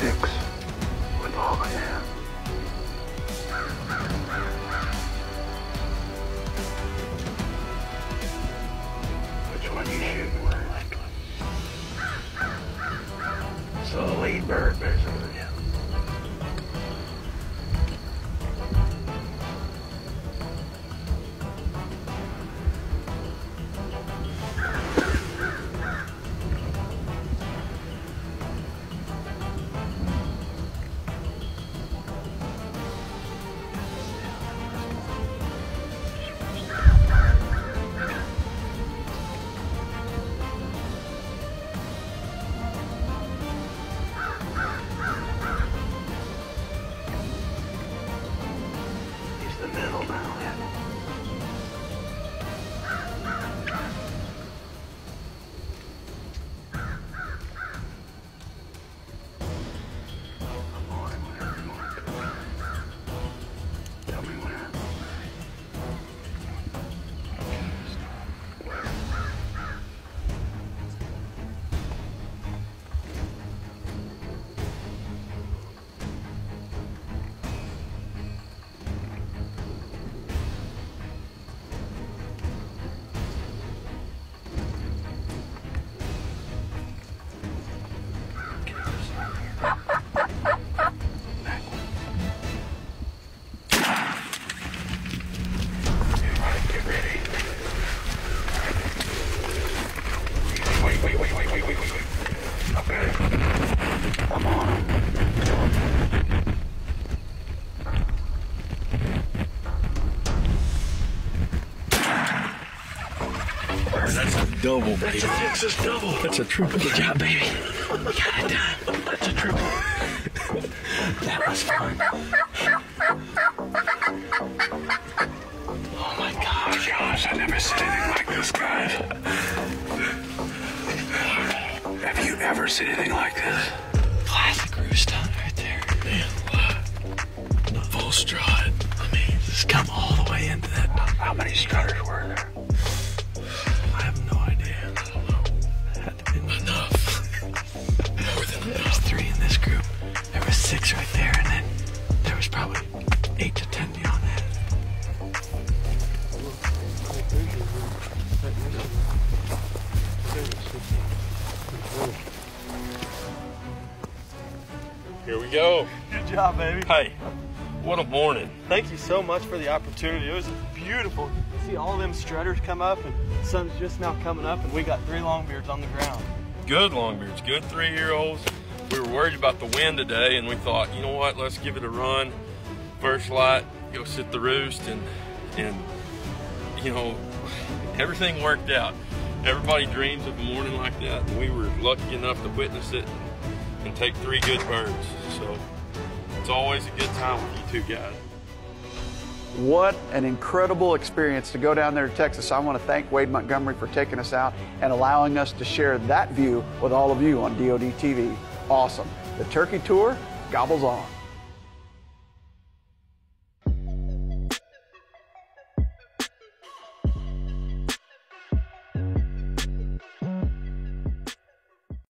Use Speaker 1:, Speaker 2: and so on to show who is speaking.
Speaker 1: sticks with all I have. Which one you shooting with? So the lead bird, basically.
Speaker 2: That's a double, baby.
Speaker 3: That's a Texas double.
Speaker 2: That's a triple.
Speaker 3: Good job, baby. We got it done. That's a triple. That was fun. Oh my gosh.
Speaker 1: Gosh, I've never seen anything like this, guys. Have you ever seen anything like this?
Speaker 3: Classic roost hunt right there.
Speaker 2: Man, what? Not full stride.
Speaker 3: I mean, just come all the way into that.
Speaker 1: How many strutters were there?
Speaker 3: I have no idea. I don't know. It had to be
Speaker 2: Enough. More than
Speaker 3: There was
Speaker 2: enough.
Speaker 3: 3 in this group. There was 6 right there, and then there was probably 8 to 10 beyond that.
Speaker 2: Here we go.
Speaker 4: Good job, baby.
Speaker 2: Hey, what a morning.
Speaker 4: Thank you so much for the opportunity. It was beautiful. See all them strutters come up, and the sun's just now coming up, and we got 3 longbeards on the ground.
Speaker 2: Good longbeards, good 3-year-olds. We were worried about the wind today, and we thought, you know what, let's give it a run. First light, go sit the roost, and you know, everything worked out. Everybody dreams of a morning like that, and we were lucky enough to witness it and take 3 good birds. So it's always a good time with you 2 guys.
Speaker 5: What an incredible experience to go down there to Texas. I want to thank Wade Montgomery for taking us out and allowing us to share that view with all of you on DoD TV. Awesome. The turkey tour gobbles on.